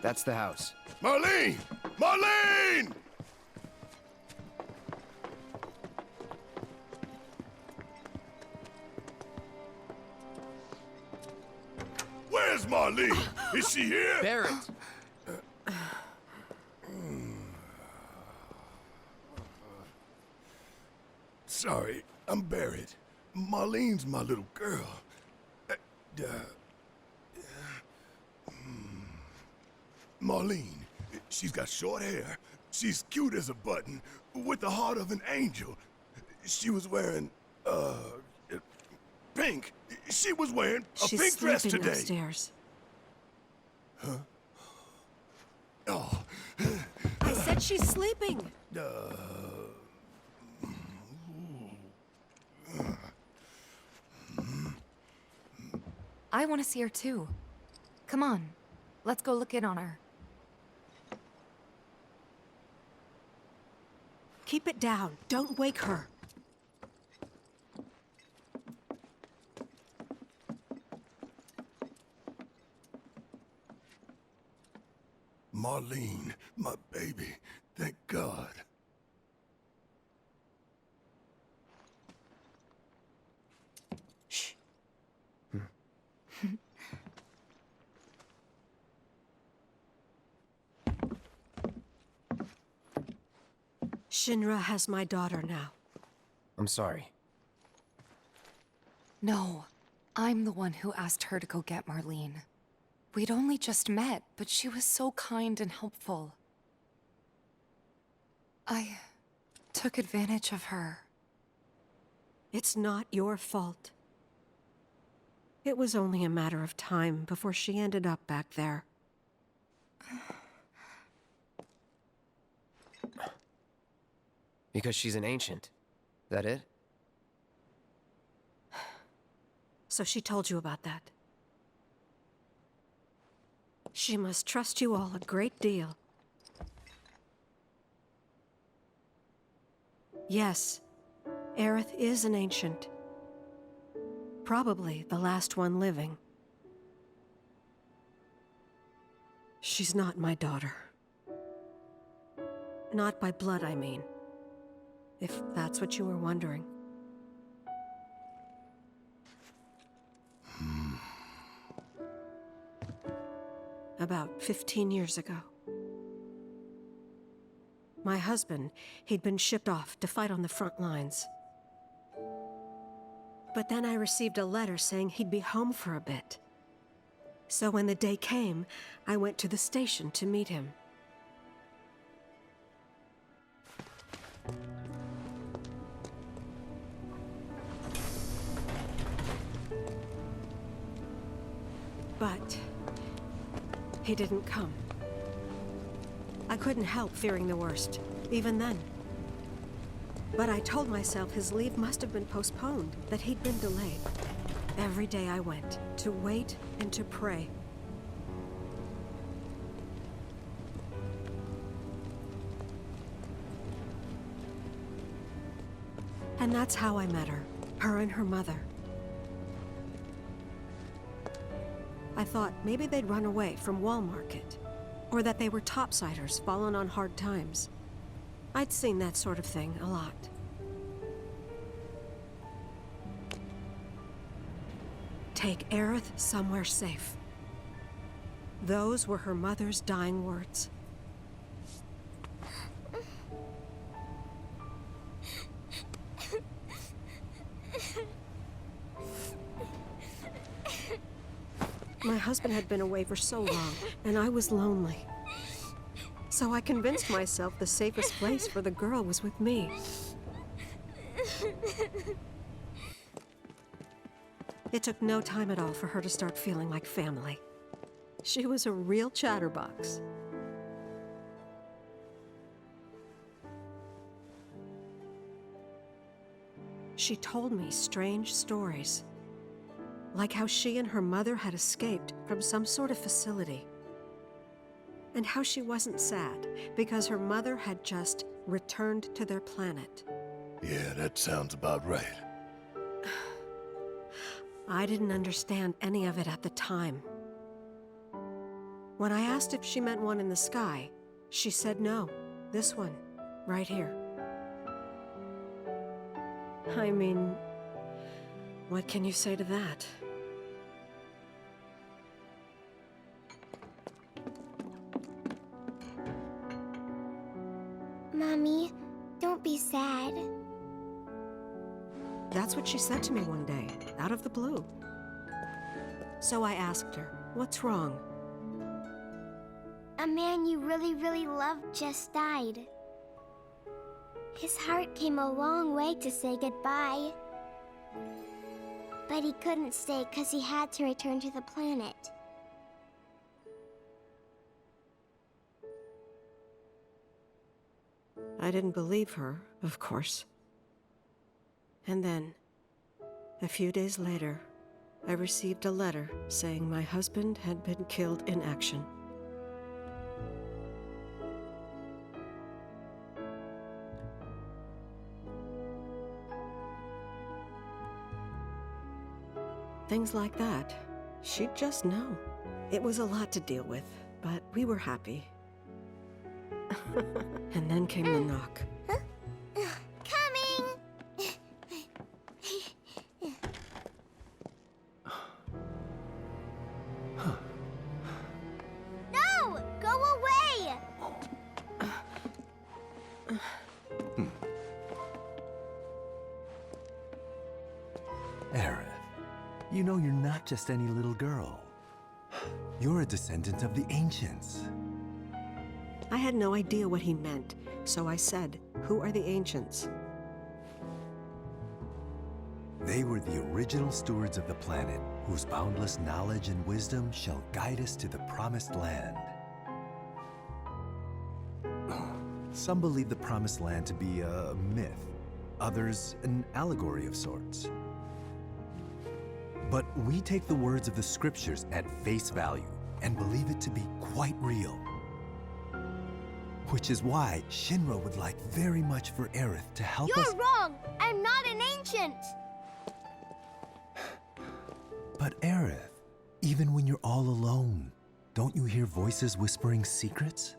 That's the house. Marlene! Marlene! Where's Marlene? Is she here? Barrett! Sorry, I'm Barrett. Marlene's my little girl. Marlene, she's got short hair. She's cute as a button, with the heart of an angel. She was wearing, pink. She was wearing a pink dress today. She's sleeping upstairs. Huh? Oh. I said she's sleeping. I want to see her too. Come on, let's go look in on her. Keep it down. Don't wake her. Marlene, my baby. Thank God. Shh. Shinra has my daughter now. I'm sorry. No, I'm the one who asked her to go get Marlene. We'd only just met, but she was so kind and helpful. I took advantage of her. It's not your fault. It was only a matter of time before she ended up back there. Because she's an ancient. That it? So she told you about that. She must trust you all a great deal. Yes, Aerith is an ancient. Probably the last one living. She's not my daughter. Not by blood, I mean. If that's what you were wondering. About 15 years ago. My husband, he'd been shipped off to fight on the front lines. But then I received a letter saying he'd be home for a bit. So when the day came, I went to the station to meet him. But he didn't come. I couldn't help fearing the worst, even then. But I told myself his leave must have been postponed, that he'd been delayed. Every day I went, to wait and to pray. And that's how I met her and her mother. I thought maybe they'd run away from Wall Market, or that they were topsiders fallen on hard times. I'd seen that sort of thing a lot. Take Aerith somewhere safe. Those were her mother's dying words. My husband had been away for so long, and I was lonely. So I convinced myself the safest place for the girl was with me. It took no time at all for her to start feeling like family. She was a real chatterbox. She told me strange stories. Like how she and her mother had escaped from some sort of facility. And how she wasn't sad because her mother had just returned to their planet. Yeah, that sounds about right. I didn't understand any of it at the time. When I asked if she meant one in the sky, she said no. This one, right here. I mean, what can you say to that? Mommy, don't be sad. That's what she said to me one day, out of the blue. So I asked her, what's wrong? A man you really, really loved just died. His heart came a long way to say goodbye. But he couldn't stay because he had to return to the planet. I didn't believe her, of course. And then, a few days later, I received a letter saying my husband had been killed in action. Things like that, she'd just know. It was a lot to deal with, but we were happy. And then came the knock. Coming! No! Go away! Aerith, you know you're not just any little girl. You're a descendant of the Ancients. I had no idea what he meant, so I said, "Who are the Ancients?" They were the original stewards of the planet, whose boundless knowledge and wisdom shall guide us to the promised land. Some believe the promised land to be a myth, others an allegory of sorts. But we take the words of the scriptures at face value and believe it to be quite real. Which is why Shinra would like very much for Aerith to help us— You're wrong! I'm not an ancient! But Aerith, even when you're all alone, don't you hear voices whispering secrets?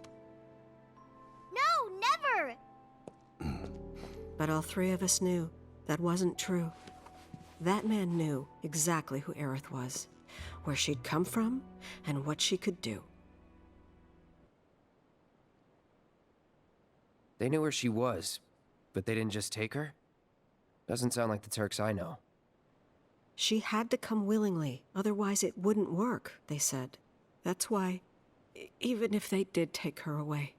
No, never! But all three of us knew that wasn't true. That man knew exactly who Aerith was, where she'd come from, and what she could do. They knew where she was, but they didn't just take her? Doesn't sound like the Turks I know. She had to come willingly, otherwise it wouldn't work, they said. That's why, even if they did take her away,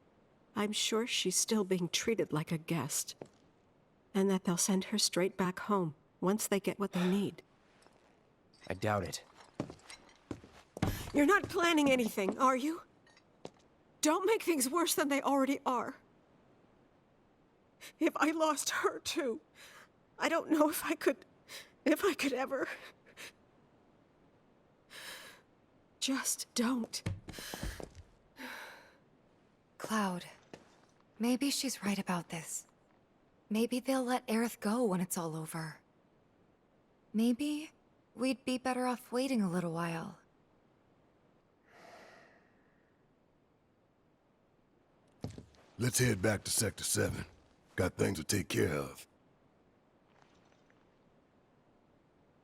I'm sure she's still being treated like a guest. And that they'll send her straight back home, once they get what they need. I doubt it. You're not planning anything, are you? Don't make things worse than they already are. If I lost her too, I don't know if I could ever. Just don't. Cloud, maybe she's right about this. Maybe they'll let Aerith go when it's all over. Maybe we'd be better off waiting a little while. Let's head back to Sector 7. Got things to take care of.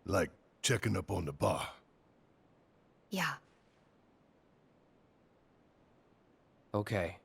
Like checking up on the bar. Yeah. Okay.